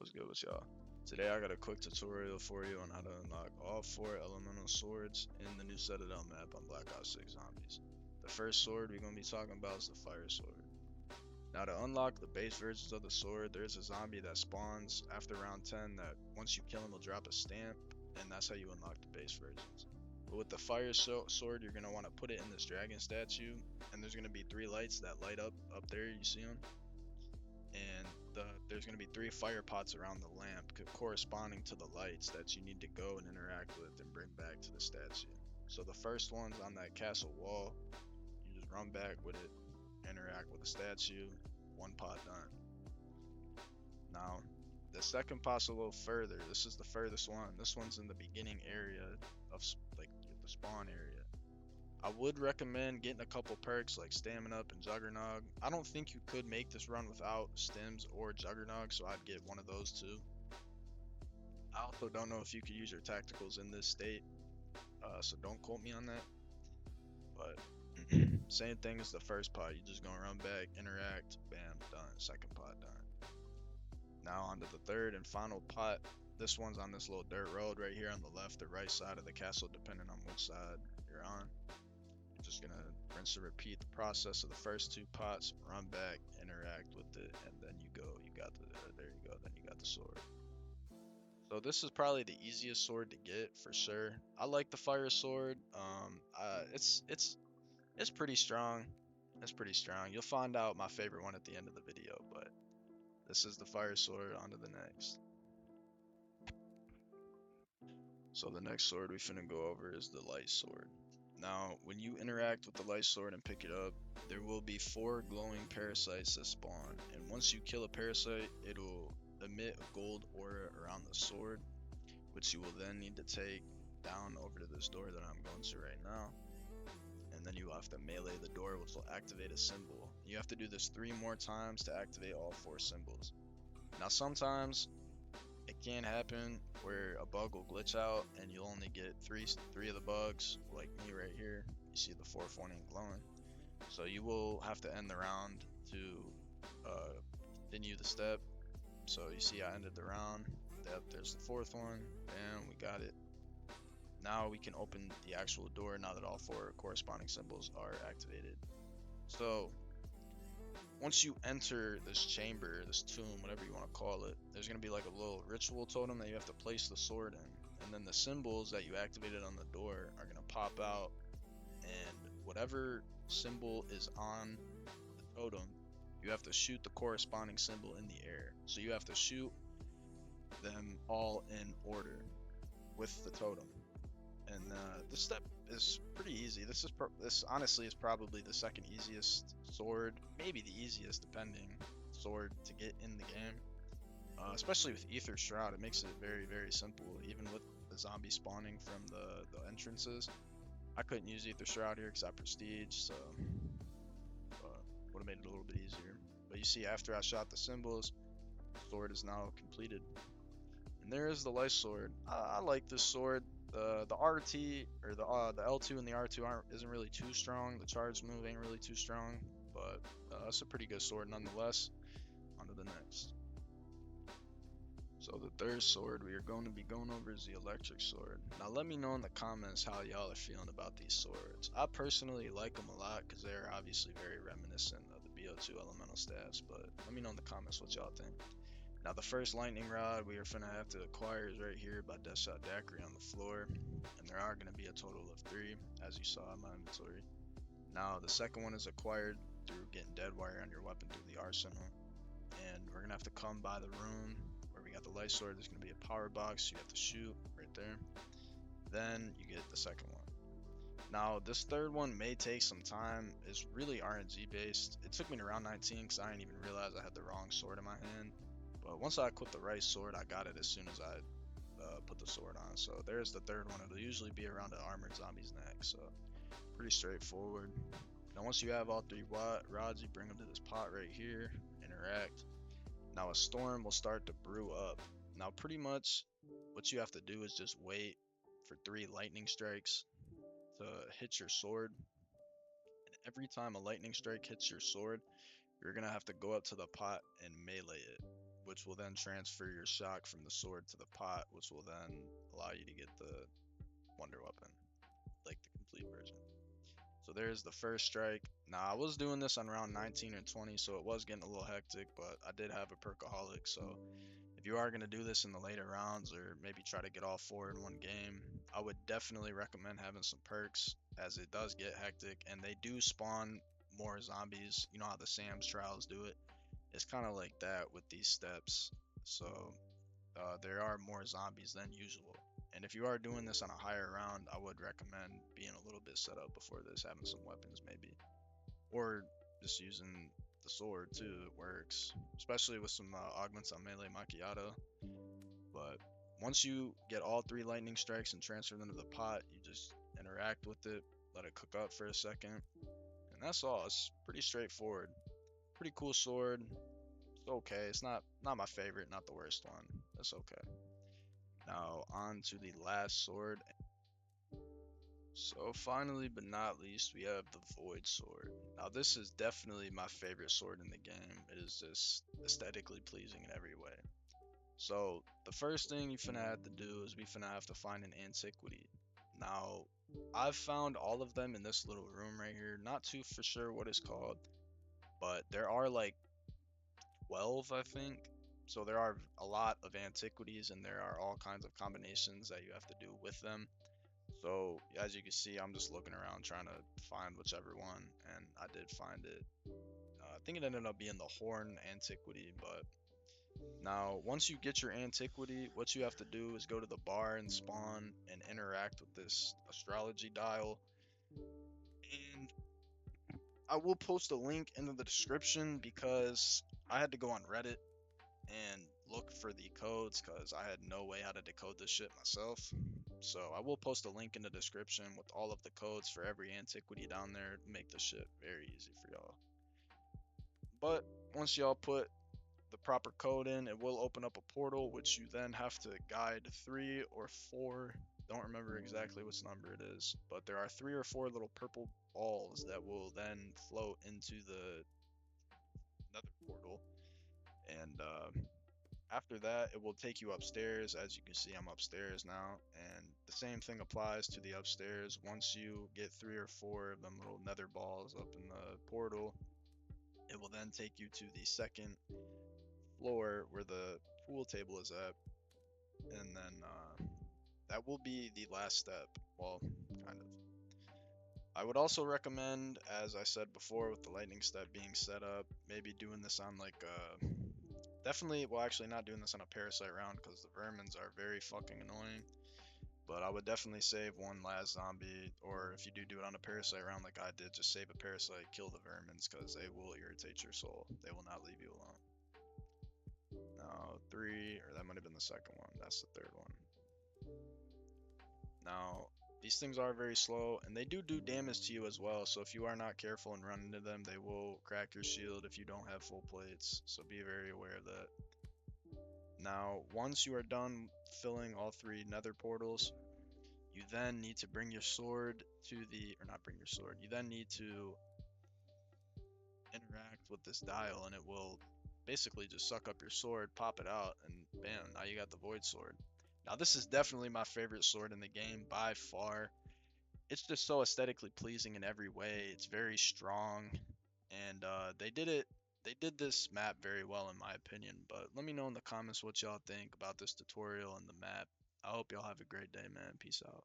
What's good with y'all? Today I got a quick tutorial for you on how to unlock all 4 elemental swords in the new Citadelle map on Black Ops 6 Zombies. The first sword we're going to be talking about is the fire sword. Now to unlock the base versions of the sword, there's a zombie that spawns after round 10 that once you kill him will drop a stamp, and that's how you unlock the base versions. But with the fire sword, you're going to want to put it in this dragon statue, and there's going to be 3 lights that light up there, you see them? And there's going to be 3 fire pots around the lamp corresponding to the lights that you need to go and interact with and bring back to the statue. So the first one's on that castle wall. You just run back with it, interact with the statue, 1 pot done. Now the second pot's a little further. This is the furthest one. This one's in the beginning area of like the spawn area. I would recommend getting a couple perks like Stamina Up and Juggernog. I don't think you could make this run without Stims or Juggernog, so I'd get one of those too. I also don't know if you could use your tacticals in this state, so don't quote me on that. But same thing as the first pot, you just gonna run back, interact, bam, done. Second pot done. Now on to the third and final pot. This one's on this little dirt road right here on the left or right side of the castle, depending on which side you're on. You're just gonna rinse and repeat the process of the first 2 pots, run back, interact with it, and then you go. You got there you go. Then you got the sword. So this is probably the easiest sword to get for sure. I like the fire sword. It's pretty strong. It's pretty strong. You'll find out my favorite one at the end of the video, but this is the fire sword. On to the next. So the next sword we finna go over is the light sword. Now, when you interact with the light sword and pick it up, there will be 4 glowing parasites that spawn, and once you kill a parasite, it'll emit a gold aura around the sword, which you will then need to take down over to this door that I'm going to right now, and then you will have to melee the door, which will activate a symbol. You have to do this 3 more times to activate all 4 symbols. Now sometimes it can happen where a bug will glitch out and you'll only get three of the bugs, like me right here. You see the 4th one ain't glowing, so you will have to end the round to continue the step. So you see I ended the round. Yep, there's the 4th one, and we got it. Now we can open the actual door now that all 4 corresponding symbols are activated. So once you enter this chamber, this tomb, whatever you want to call it, there's going to be like a little ritual totem that you have to place the sword in. And then the symbols that you activated on the door are going to pop out. And whatever symbol is on the totem, you have to shoot the corresponding symbol in the air. So you have to shoot them all in order with the totem. And this step is pretty easy. This honestly is probably the second easiest sword, maybe the easiest depending, sword to get in the game. Especially with Ether Shroud, it makes it very, very simple. Even with the zombie spawning from the entrances, I couldn't use Ether Shroud here because I prestige, so would have made it a little bit easier. But you see, after I shot the symbols, the sword is now completed. And there is the light sword. I like this sword. The RT or the L2 and the R2 isn't really too strong. The charge move ain't really too strong, but it's a pretty good sword nonetheless. On to the next. So the third sword we are going to be going over is the electric sword. Now let me know in the comments how y'all are feeling about these swords. I personally like them a lot because they're obviously very reminiscent of the BO2 elemental staffs, but let me know in the comments what y'all think. Now the first lightning rod we are finna have to acquire is right here by Deathshot Daiquiri on the floor, and there are going to be a total of 3, as you saw in my inventory. Now the second one is acquired through getting dead wire on your weapon through the arsenal, and we're gonna have to come by the room where we got the light sword. There's gonna be a power box you have to shoot right there. Then you get the second one. Now this third one may take some time. It's really RNG based. It took me to round 19 because I didn't even realize I had the wrong sword in my hand. But once I equipped the right sword, I got it as soon as I put the sword on. So there's the third one. It'll usually be around an armored zombie's neck. So pretty straightforward. Now once you have all 3 rods, you bring them to this pot right here, interact. Now a storm will start to brew up. Now pretty much what you have to do is just wait for 3 lightning strikes to hit your sword. And every time a lightning strike hits your sword, you're going to have to go up to the pot and melee it. which will then transfer your shock from the sword to the pot, which will then allow you to get the wonder weapon, like the complete version. So there's the first strike. Now I was doing this on round 19 and 20, so it was getting a little hectic, but I did have a perkaholic. So if you are going to do this in the later rounds or maybe try to get all four in one game, I would definitely recommend having some perks, as it does get hectic and they do spawn more zombies. You know how the Sam's trials do it? It's kind of like that with these steps. So there are more zombies than usual. And if you are doing this on a higher round, I would recommend being a little bit set up before this, having some weapons maybe, or just using the sword too. It works, especially with some augments on melee macchiato. But once you get all three lightning strikes and transfer them to the pot, you just interact with it, let it cook up for a second, and that's all. It's pretty straightforward. Pretty cool sword. It's okay. It's not my favorite, not the worst one. That's okay. Now on to the last sword. So finally but not least, we have the Void Sword. Now this is definitely my favorite sword in the game. It is just aesthetically pleasing in every way. So the first thing you finna have to do is we finna have to find an antiquity. Now I've found all of them in this little room right here. Not too for sure what it's called, but there are like 12, I think. So there are a lot of antiquities and there are all kinds of combinations that you have to do with them. So as you can see, I'm just looking around trying to find whichever one, and I did find it. I think it ended up being the Horn Antiquity, but now once you get your antiquity, what you have to do is go to the bar and spawn and interact with this astrology dial. And I will post a link in the description because I had to go on Reddit and look for the codes because I had no way how to decode this shit myself. So I will post a link in the description with all of the codes for every antiquity down there to make this shit very easy for y'all. But once y'all put the proper code in, it will open up a portal which you then have to guide 3 or 4. Don't remember exactly which number it is, but there are 3 or 4 little purple balls that will then float into the nether portal. And after that, it will take you upstairs. As you can see, I'm upstairs now, and the same thing applies to the upstairs. Once you get 3 or 4 of them little nether balls up in the portal, it will then take you to the second floor where the pool table is at, and then that will be the last step. Well, kind of. I would also recommend, as I said before, with the lightning step being set up, maybe doing this on like definitely, well, actually not doing this on a parasite round because the vermins are very fucking annoying. But I would definitely save one last zombie, or if you do it on a parasite round like I did, just save a parasite, kill the vermins because they will irritate your soul. They will not leave you alone. Now, 3, or that might have been the second one. That's the third one. Now, these things are very slow, and they do damage to you as well. So if you are not careful and run into them, they will crack your shield if you don't have full plates. So be very aware of that. Now, once you are done filling all 3 nether portals, you then need to bring your sword to the, or not bring your sword, you then need to interact with this dial, and it will basically just suck up your sword, pop it out, and bam, now you got the Void Sword. Now, this is definitely my favorite sword in the game by far. It's just so aesthetically pleasing in every way. It's very strong, and they did this map very well in my opinion. But let me know in the comments what y'all think about this tutorial and the map. I hope y'all have a great day, man. Peace out.